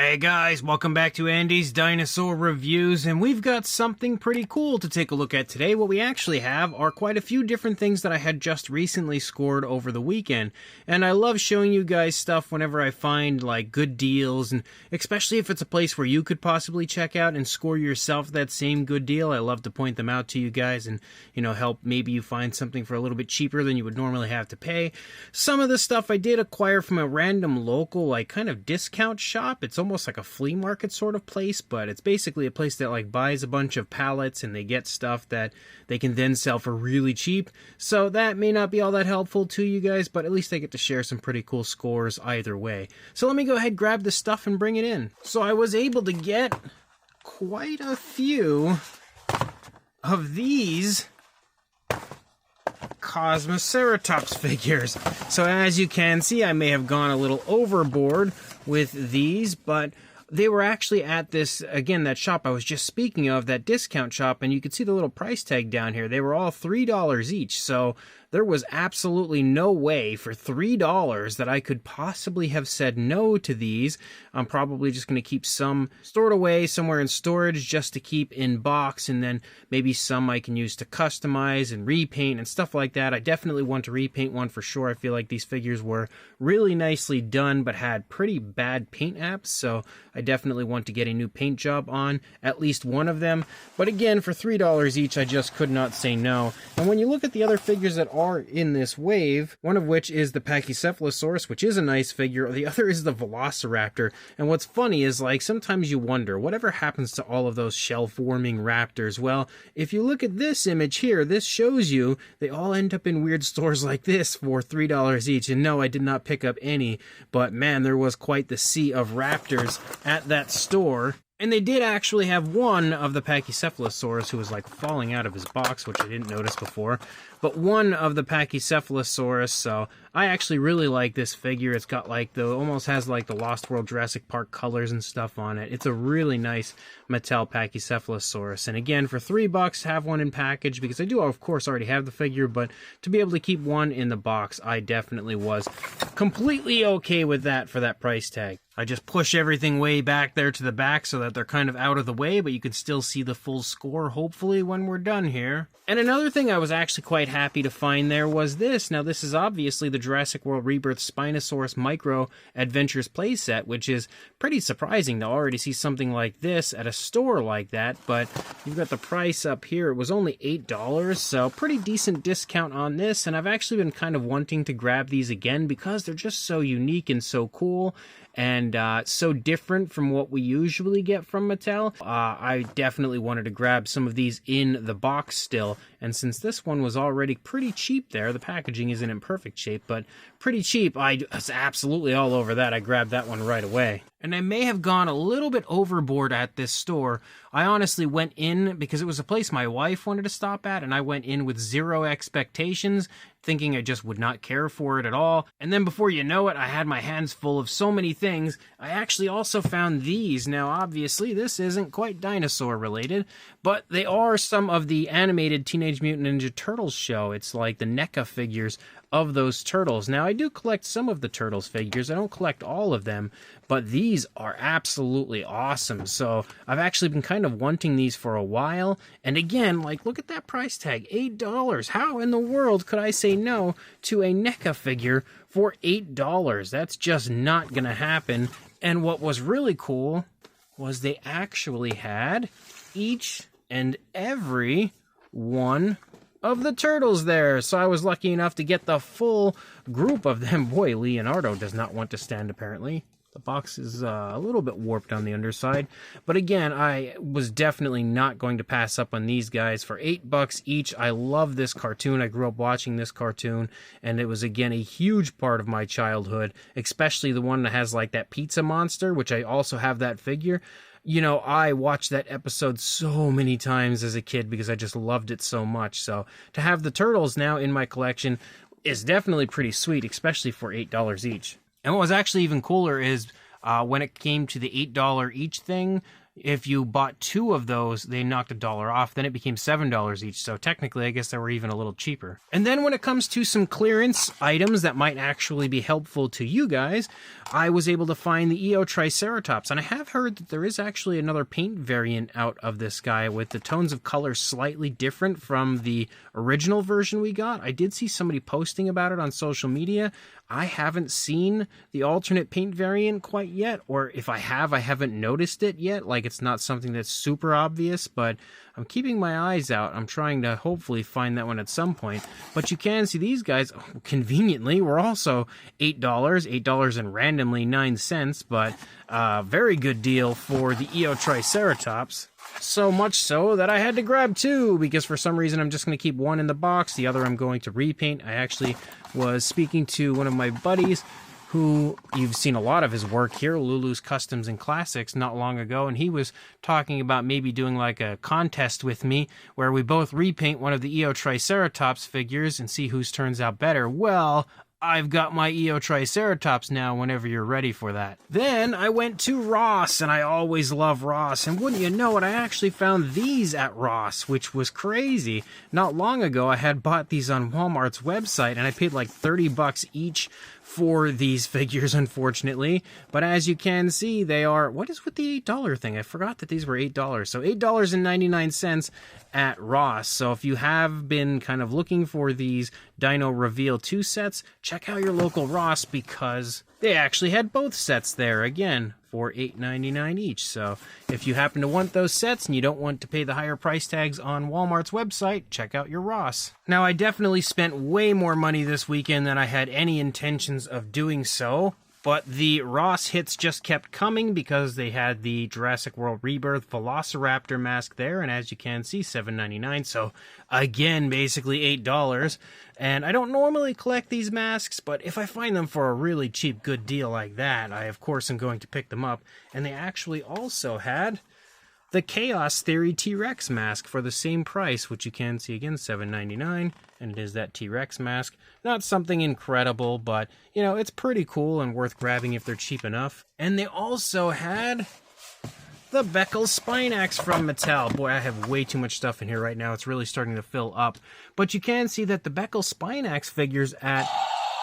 Hey guys, welcome back to Andy's Dinosaur Reviews, and we've got something pretty cool to take a look at today. What we actually have are quite a few different things that I had just recently scored over the weekend, and I love showing you guys stuff whenever I find like good deals, and especially if it's a place where you could possibly check out and score yourself that same good deal. I love to point them out to you guys and, you know, help maybe you find something for a little bit cheaper than you would normally have to pay. Some of the stuff I did acquire from a random local, like, kind of discount shop. It's almost like a flea market sort of place, but it's basically a place that like buys a bunch of pallets and they get stuff that they can then sell for really cheap. So that may not be all that helpful to you guys, but at least I get to share some pretty cool scores either way. So let me go ahead, grab the stuff and bring it in. So I was able to get quite a few of these Eotriceratops figures. So as you can see, I may have gone a little overboard with these, but they were actually at this, again, that shop I was just speaking of, that discount shop, and you can see the little price tag down here. They were all $3 each, so there was absolutely no way for $3 that I could possibly have said no to these. I'm probably just going to keep some stored away somewhere in storage just to keep in box, and then maybe some I can use to customize and repaint and stuff like that. I definitely want to repaint one for sure. I feel like these figures were really nicely done but had pretty bad paint apps, so I definitely want to get a new paint job on at least one of them. But again, for $3 each, I just could not say no. And when you look at the other figures that are in this wave, one of which is the Pachycephalosaurus, which is a nice figure. The other is the Velociraptor. And what's funny is, like, sometimes you wonder, whatever happens to all of those shell-forming raptors? Well, if you look at this image here, this shows you they all end up in weird stores like this for $3 each. And no, I did not pick up any, but man, there was quite the sea of raptors at that store. And they did actually have one of the Pachycephalosaurus who was like falling out of his box, which I didn't notice before. But one of the Pachycephalosaurus, so I actually really like this figure. It's got like almost has like the Lost World Jurassic Park colors and stuff on it. It's a really nice Mattel Pachycephalosaurus. And again, for $3, have one in package, because I do of course already have the figure, but to be able to keep one in the box, I definitely was completely okay with that for that price tag. I just push everything way back there to the back so that they're kind of out of the way, but you can still see the full score, hopefully, when we're done here. And another thing I was actually quite happy to find there was this. Now, this is obviously the Jurassic World Rebirth Spinosaurus Micro Adventures playset, which is pretty surprising to already see something like this at a store like that, but you've got the price up here. It was only $8, so pretty decent discount on this, and I've actually been kind of wanting to grab these again because they're just so unique and so cool, and so different from what we usually get from Mattel. I definitely wanted to grab some of these in the box still, and since this one was already pretty cheap there, the packaging isn't in perfect shape, but pretty cheap, I was absolutely all over that. I grabbed that one right away. And I may have gone a little bit overboard at this store. I honestly went in because it was a place my wife wanted to stop at, and I went in with zero expectations, thinking I just would not care for it at all. And then before you know it, I had my hands full of so many things. I actually also found these. Now, obviously, this isn't quite dinosaur related, but they are some of the animated Teenage Mutant Ninja Turtles show. It's like the NECA figures of those turtles. Now, I do collect some of the Turtles figures. I don't collect all of them, but these are absolutely awesome. So I've actually been kind of wanting these for a while. And again, like, look at that price tag, $8. How in the world could I say no to a NECA figure for $8? That's just not gonna happen. And what was really cool was they actually had each and every one of the turtles there. So I was lucky enough to get the full group of them. Boy, Leonardo does not want to stand, apparently. The box is a little bit warped on the underside. But again, I was definitely not going to pass up on these guys for $8 each. I love this cartoon. I grew up watching this cartoon, and it was, again, a huge part of my childhood, especially the one that has like that pizza monster, which I also have that figure. You know, I watched that episode so many times as a kid because I just loved it so much. So to have the turtles now in my collection is definitely pretty sweet, especially for $8 each. And what was actually even cooler is when it came to the $8 each thing, if you bought 2 of those, they knocked $1 off. Then it became $7 each. So technically, I guess they were even a little cheaper. And then when it comes to some clearance items that might actually be helpful to you guys, I was able to find the Eotriceratops. And I have heard that there is actually another paint variant out of this guy with the tones of color slightly different from the original version we got. I did see somebody posting about it on social media. I haven't seen the alternate paint variant quite yet, or if I have, I haven't noticed it yet. Like, it's not something that's super obvious, but I'm keeping my eyes out. I'm trying to hopefully find that one at some point. But you can see these guys, conveniently, were also $8, $8 and randomly 9 cents, but very good deal for the Eotriceratops. So much so that I had to grab 2, because for some reason I'm just going to keep one in the box. The other I'm going to repaint. I actually was speaking to one of my buddies who, you've seen a lot of his work here, Lulu's Customs and Classics, not long ago, and he was talking about maybe doing like a contest with me where we both repaint one of the Eotriceratops figures and see whose turns out better. Well, I've got my Eotriceratops now whenever you're ready for that. Then I went to Ross, and I always love Ross. And wouldn't you know it, I actually found these at Ross, which was crazy. Not long ago, I had bought these on Walmart's website, and I paid like $30 each for these figures, unfortunately. But as you can see, they are... What is with the $8 thing? I forgot that these were $8. So $8.99 at Ross. So if you have been kind of looking for these Dino Reveal 2 sets, check out your local Ross, because they actually had both sets there, again, for $8.99 each. So if you happen to want those sets and you don't want to pay the higher price tags on Walmart's website, check out your Ross. Now, I definitely spent way more money this weekend than I had any intentions of doing so, but the Ross hits just kept coming because they had the Jurassic World Rebirth Velociraptor mask there, and as you can see, $7.99, so again, basically $8. And I don't normally collect these masks, but if I find them for a really cheap good deal like that, I of course am going to pick them up. And they actually also had the Chaos Theory T-Rex mask for the same price, which you can see again, $7.99, and it is that T-Rex mask. Not something incredible, but, you know, it's pretty cool and worth grabbing if they're cheap enough. And they also had the Becklespinax from Mattel. Boy, I have way too much stuff in here right now. It's really starting to fill up. But you can see that the Becklespinax figures at...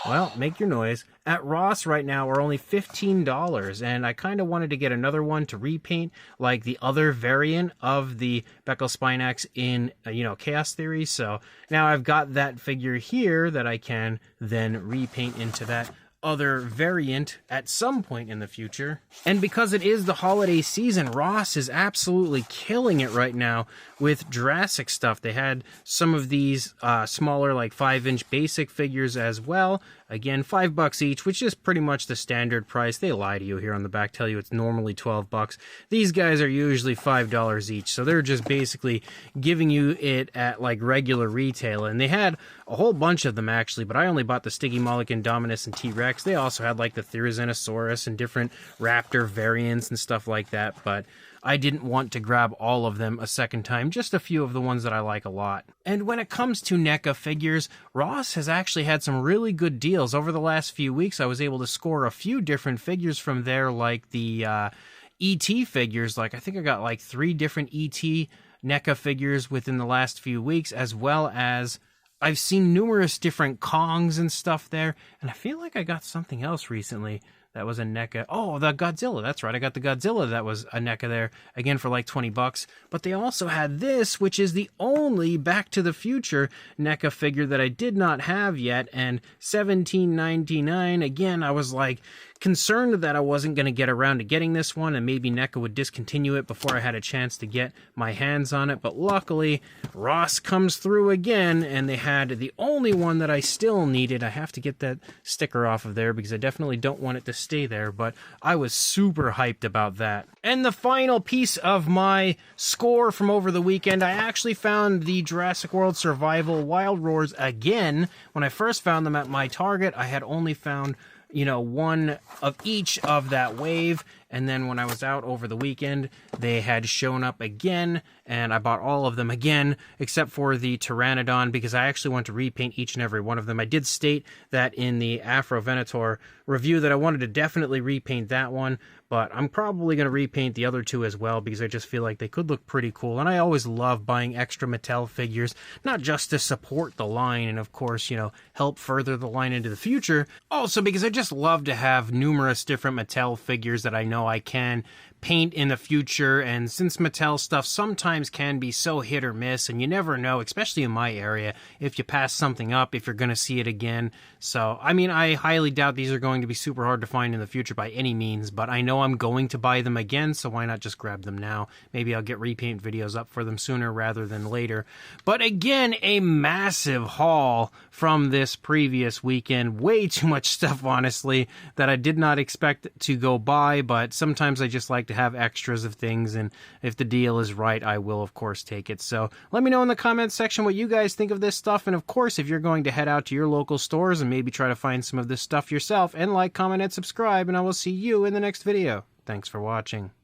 Well, make your noise. At Ross right now are only $15, and I kind of wanted to get another one to repaint, like the other variant of the Becklespinax in, Chaos Theory. So now I've got that figure here that I can then repaint into that other variant at some point in the future. And because it is the holiday season, Ross is absolutely killing it right now with Jurassic stuff. They had some of these smaller, like 5-inch basic figures as well. Again, $5 each, which is pretty much the standard price. They lie to you here on the back, tell you it's normally $12. These guys are usually $5 each, so they're just basically giving you it at like regular retail. And they had a whole bunch of them actually, but I only bought the Stygimoloch, Indominus, and T-Rex. They also had like the Therizinosaurus and different raptor variants and stuff like that, but I didn't want to grab all of them a second time, just a few of the ones that I like a lot. And when it comes to NECA figures, Ross has actually had some really good deals. Over the last few weeks, I was able to score a few different figures from there, like the E.T. figures. Like, I think I got like 3 different E.T. NECA figures within the last few weeks, as well as I've seen numerous different Kongs and stuff there, and I feel like I got something else recently that was a NECA. Oh, the Godzilla. That's right. I got the Godzilla that was a NECA there, again for like $20. But they also had this, which is the only Back to the Future NECA figure that I did not have yet, and $17.99. Again, I was like concerned that I wasn't going to get around to getting this one, and maybe NECA would discontinue it before I had a chance to get my hands on it. But luckily, Ross comes through again, and they had the only one that I still needed. I have to get that sticker off of there because I definitely don't want it to stay there, but I was super hyped about that. And the final piece of my score from over the weekend, I actually found the Jurassic World Survival Wild Roars again. When I first found them at my Target, I had only found one of each of that wave, And then when I was out over the weekend, they had shown up again, and I bought all of them again, except for the Pteranodon, because I actually want to repaint each and every one of them. I did state that in the Afrovenator review that I wanted to definitely repaint that one, but I'm probably going to repaint the other two as well, because I just feel like they could look pretty cool. And I always love buying extra Mattel figures, not just to support the line and, of course, you know, help further the line into the future, also because I just love to have numerous different Mattel figures that I know I can paint in the future. And since Mattel stuff sometimes can be so hit or miss, and you never know, especially in my area, if you pass something up, if you're going to see it again. So, I mean, I highly doubt these are going to be super hard to find in the future by any means, but I know I'm going to buy them again, so why not just grab them now? Maybe I'll get repaint videos up for them sooner rather than later. But again, a massive haul from this previous weekend. Way too much stuff, honestly, that I did not expect to go buy, but sometimes I just like to have extras of things, and if the deal is right, I will of course take it. So let me know in the comments section what you guys think of this stuff, and of course if you're going to head out to your local stores and maybe try to find some of this stuff yourself, and like, comment, and subscribe, and I will see you in the next video. Thanks for watching.